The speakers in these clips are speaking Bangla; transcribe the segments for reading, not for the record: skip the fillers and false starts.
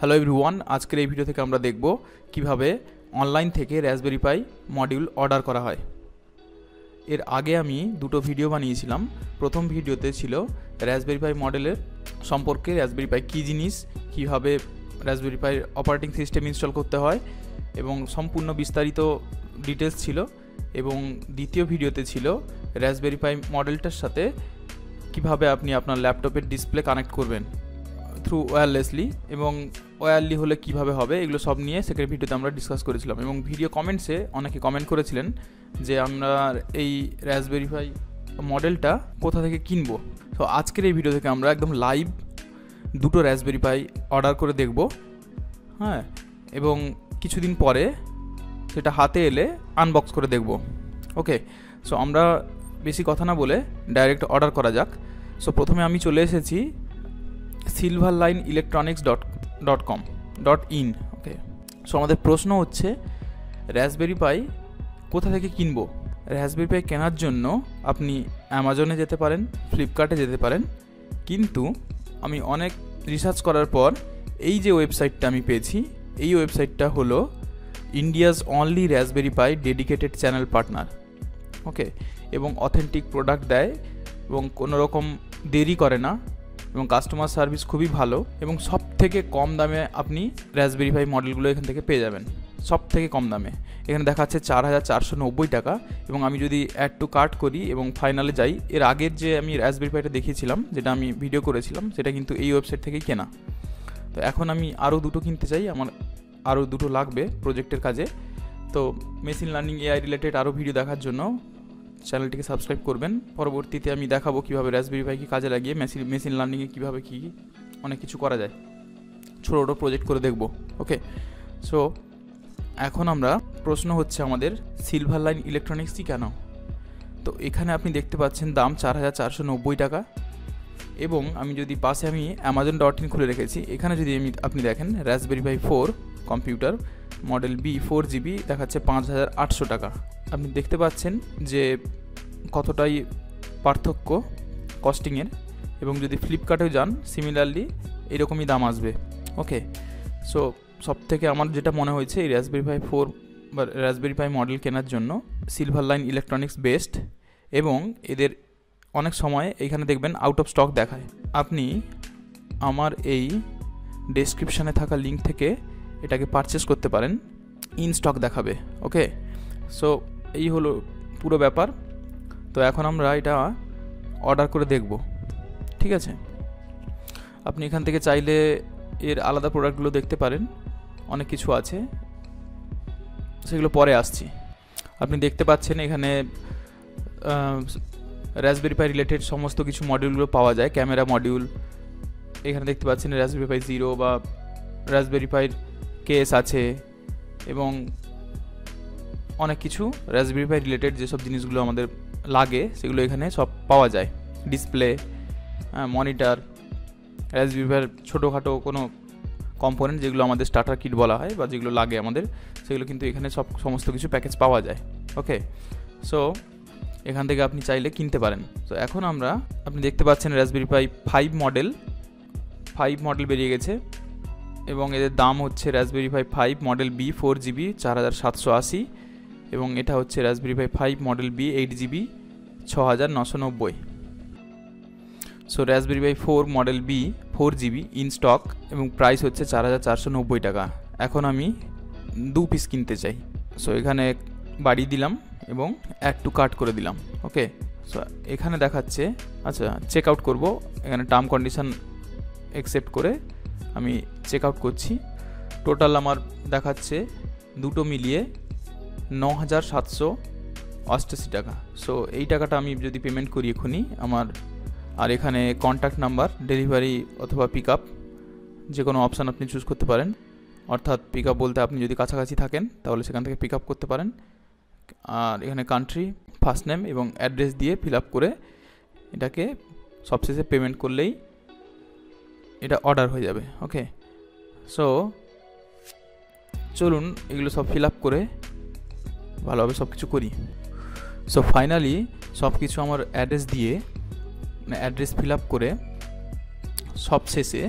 হ্যালো এভরিওয়ান, আজকের এই ভিডিও থেকে আমরা দেখব কিভাবে অনলাইন থেকে রাসবেরি পাই মডিউল অর্ডার করা হয়। এর আগে আমি দুটো ভিডিও বানিয়েছিলাম। প্রথম ভিডিওতে ছিল রাসবেরি পাই মডেলের সম্পর্কে, রাসবেরি পাই কী জিনিস, কীভাবে রাসবেরি পাই অপারেটিং সিস্টেম ইনস্টল করতে হয় এবং সম্পূর্ণ বিস্তারিত ডিটেলস ছিল। এবং দ্বিতীয় ভিডিওতে ছিল রাসবেরি পাই মডেলটার সাথে কিভাবে আপনি আপনার ল্যাপটপের ডিসপ্লে কানেক্ট করবেন থ্রু ওয়্যারলেসলি, এবং ওয়্যারলি হলে কিভাবে হবে, এগুলো সব নিয়ে সেকেন্ড ভিডিওতে আমরা ডিসকাস করেছিলাম। এবং ভিডিও কমেন্টসে অনেকে কমেন্ট করেছিলেন যে আমরা এই রাসবেরি পাই মডেলটা কোথা থেকে কিনবো। তো আজকের এই ভিডিও থেকে আমরা একদম লাইভ দুটো রাসবেরি পাই অর্ডার করে দেখব, হ্যাঁ, এবং কিছুদিন পরে সেটা হাতে এলে আনবক্স করে দেখব। ওকে, সো আমরা বেশি কথা না বলে ডাইরেক্ট অর্ডার করা যাক। সো প্রথমে আমি চলে এসেছি silverlineelectronics.com.in। ওকে, সো আমাদের প্রশ্ন হচ্ছে রাসবেরি পাই কোথা থেকে কিনবো। রাসবেরি পাই কেনার জন্য আপনি অ্যামাজনে যেতে পারেন, ফ্লিপকার্টে যেতে পারেন, কিন্তু আমি অনেক রিসার্চ করার পর এই যে ওয়েবসাইটটা আমি পেয়েছি, এই ওয়েবসাইটটা হলো ইন্ডিয়াজ অনলি রাসবেরি পাই ডেডিকেটেড চ্যানেল পার্টনার। ওকে, এবং অথেন্টিক প্রোডাক্ট দেয় এবং কোনো রকম দেরি করে না, এবং কাস্টমার সার্ভিস খুবই ভালো, এবং সব থেকে কম দামে আপনি রাসবেরি পাই মডেলগুলো এখান থেকে পেয়ে যাবেন। সব থেকে কম দামে এখানে দেখাচ্ছে 4,490 টাকা। এবং আমি যদি অ্যাড টু কার্ট করি এবং ফাইনালে যাই, এর আগের যে আমি রাসবেরি পাইটা দেখিয়েছিলাম, যেটা আমি ভিডিও করেছিলাম, সেটা কিন্তু এই ওয়েবসাইট থেকেই কেনা। তো এখন আমি আরও দুটো কিনতে চাই, আমার আরও দুটো লাগবে প্রজেক্টের কাজে। তো মেশিন লার্নিং এআই রিলেটেড আরও ভিডিও দেখার জন্য চ্যানেলটিকে সাবস্ক্রাইব করবেন। পরবর্তীতে আমি দেখাবো কীভাবে রাসবেরি পাইকে কাজে লাগিয়ে মেশিন লার্নিংয়ে কীভাবে কী অনেক কিছু করা যায়, ছোটো ছোটো প্রজেক্ট করে দেখব। ওকে, সো এখন আমরা প্রশ্ন হচ্ছে আমাদের সিলভার লাইন ইলেকট্রনিক্সই কেন। তো এখানে আপনি দেখতে পাচ্ছেন দাম 4,490 টাকা। এবং আমি যদি পাশে আমি amazon.in খুলে রেখেছি, এখানে যদি আপনি দেখেন raspberry pi 4 computer model B 4GB দেখাচ্ছে 5,800 টাকা। আপনি দেখতে পাচ্ছেন যে কতটাই পার্থক্য কস্টিংয়ের। এবং যদি ফ্লিপকার্টেও যান সিমিলারলি এরকমই দাম আসবে। ওকে, সো সব থেকে আমার যেটা মনে হয়েছে এই রাসবেরি পাই 4 বা রাসবেরি পাই মডেল কেনার জন্য সিলভার লাইন ইলেকট্রনিক্স বেস্ট। এবং এদের অনেক সময় এইখানে দেখবেন আউট অফ স্টক দেখায়। আপনি আমার এই ডেসক্রিপশানে থাকা লিঙ্ক থেকে এটাকে পারচেস করতে পারেন, ইন স্টক দেখাবে। ওকে, সো এই হলো পুরো ব্যাপার। তো এখন আমরা এটা অর্ডার করে দেখব, ঠিক আছে। আপনি এখান থেকে চাইলে এর আলাদা প্রোডাক্টগুলো দেখতে পারেন, অনেক কিছু আছে, সেগুলো পরে আসছি। আপনি দেখতে পাচ্ছেন এখানে রাসবেরি পাই রিলেটেড সমস্ত কিছু মডিউলগুলো পাওয়া যায়। ক্যামেরা মডিউল এখানে দেখতে পাচ্ছেন, রাসবেরি পাই 0 বা রাসবেরি পাইয়ের কেস আছে, এবং অনেক কিছু রাসবেরি পাই রিলেটেড যেসব জিনিসগুলো আমাদের লাগে সেগুলো এখানে সব পাওয়া যায়। ডিসপ্লে, মনিটর, রাসবেরি পাইয়ের ছোটোখাটো কোনো কম্পোনেন্ট যেগুলো আমাদের স্টার্টার কিট বলা হয় বা যেগুলো লাগে আমাদের, সেগুলো কিন্তু এখানে সমস্ত কিছু প্যাকেজ পাওয়া যায়। ওকে, সো এখান থেকে আপনি চাইলে কিনতে পারেন। তো এখন আপনি দেখতে পাচ্ছেন রাসবেরি পাই 5 মডেল বেরিয়ে গেছে, এবং এদের দাম হচ্ছে raspberry pi 5 model B 4GB 4,780, এবং এটা হচ্ছে raspberry pi 5 model B 8GB 6,990। So raspberry pi 4 model B 4GB in stock, এবং প্রাইস হচ্ছে 4,490 টাকা। এখন আমি 2 পিস কিনতে চাই। সো এখানে বাড়িয়ে দিলাম এবং অ্যাড টু কার্ট করে দিলাম। ওকে, সো এখানে দেখাচ্ছে, আচ্ছা চেক আউট করবো, এখানে টার্ম কন্ডিশন অ্যাকসেপ্ট করে আমি চেক আউট করছি। টোটাল আমার দেখাচ্ছে দুটো মিলিয়ে 9,788 টাকা। সো এই টাকাটা আমি যদি পেমেন্ট করি এখনই আমার, আর এখানে কন্ট্যাক্ট নাম্বার, ডেলিভারি অথবা পিক আপ যে কোনো অপশান আপনি চুজ করতে পারেন। অর্থাৎ পিক আপ বলতে আপনি যদি কাছাকাছি থাকেন তাহলে সেখান থেকে পিক আপ করতে পারেন। আর এখানে কান্ট্রি, ফার্স্ট নেম এবং অ্যাড্রেস দিয়ে ফিল আপ করে এটাকে সবশেষে পেমেন্ট করলেই এটা অর্ডার হয়ে যাবে। ওকে, সো চলুন এগুলো সব ফিল আপ করে ভালোভাবে সব কিছু করি। সো ফাইনালি সব কিছু আমার অ্যাড্রেস দিয়ে, মানে অ্যাড্রেস ফিল আপ করে সব শেষে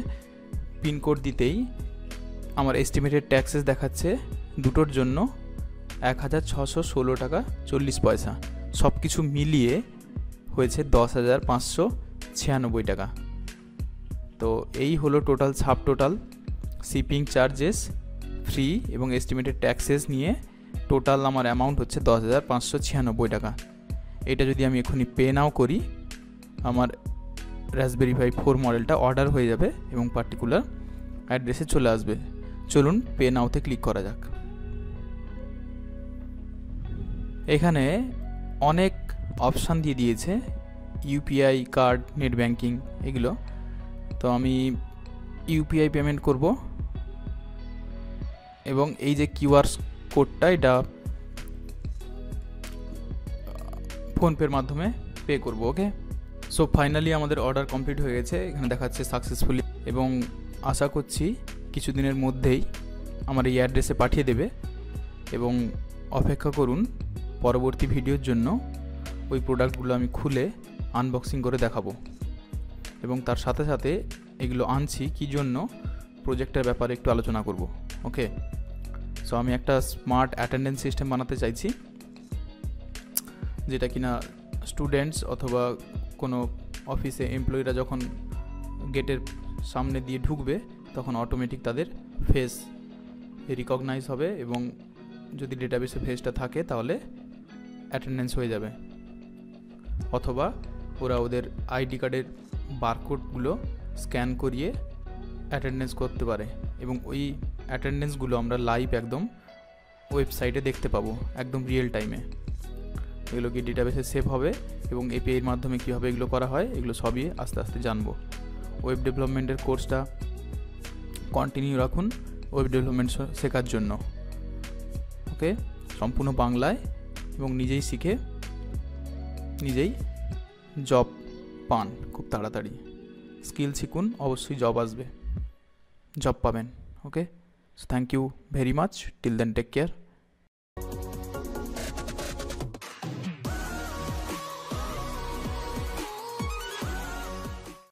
পিনকোড দিতেই আমার এস্টিমেটেড ট্যাক্সেস দেখাচ্ছে দুটোর জন্য 1616 টাকা 40 পয়সা, সব কিছু মিলিয়ে হয়েছে 10,596 টাকা। তো এই হলো total sub total shipping charges free এবং এস্টিমেটেড ট্যাক্সেস নিয়ে টোটাল আমার অ্যামাউন্ট হচ্ছে 10,596 টাকা। এটা যদি আমি এখনই পে নাও করি, আমার রাসবেরি পাই 4 মডেলটা অর্ডার হয়ে যাবে এবং পার্টিকুলার অ্যাড্রেসে চলে আসবে। চলুন পে নাওতে ক্লিক করা যাক। এখানে অনেক অপশান দিয়ে দিয়েছে, ইউপিআই, কার্ড, নেট ব্যাঙ্কিং এগুলো। তো আমি ইউপিআই পেমেন্ট করব এবং এই যে কিউআর কোডটা এটা ফোনপের মাধ্যমে পে করব। ওকে, সো ফাইনালি আমাদের অর্ডার কমপ্লিট হয়ে গেছে, এখানে দেখাচ্ছে সাকসেসফুলি, এবং আশা করছি কিছুদিনের মধ্যেই আমার এই অ্যাড্রেসে পাঠিয়ে দেবে। এবং অপেক্ষা করুন পরবর্তী ভিডিওর জন্য, ওই প্রোডাক্টগুলো আমি খুলে আনবক্সিং করে দেখাবো এবং তার সাথে সাথে এগুলো আনছি কী জন্য প্রজেক্টের ব্যাপারে একটু আলোচনা করব। ওকে, সো আমি একটা স্মার্ট অ্যাটেন্ডেন্স সিস্টেম বানাতে চাইছি, যেটা কিনা স্টুডেন্টস অথবা কোনো অফিসে এমপ্লয়িরা যখন গেটের সামনে দিয়ে ঢুকবে তখন অটোমেটিক তাদের ফেস রিকগনাইজ হবে এবং যদি ডেটাবেসে ফেসটা থাকে তাহলে অ্যাটেন্ডেন্স হয়ে যাবে, অথবা ওরা ওদের আইডি কার্ডের বারকোডগুলো স্ক্যান করিয়ে অ্যাটেন্ডেন্স করতে পারে এবং ওই অ্যাটেন্ডেন্সগুলো আমরা লাইভ একদম ওয়েবসাইটে দেখতে পাবো একদম রিয়েল টাইমে। এগুলো কি ডেটাবেসে সেভ হবে এবং এপিআইয়ের মাধ্যমে কীভাবে এগুলো করা হয় এগুলো সবই আস্তে আস্তে জানবো। ওয়েব ডেভেলপমেন্টের কোর্সটা কন্টিনিউ রাখুন ওয়েব ডেভেলপমেন্ট শেখার জন্য। ওকে, সম্পূর্ণ বাংলায়, এবং নিজেই শিখে নিজেই জব পান খুব তাড়াতাড়ি। স্কিল শিখুন, অবশ্যই জব আসবে, জব পাবেন। Okay, so thank you very much, till then take care.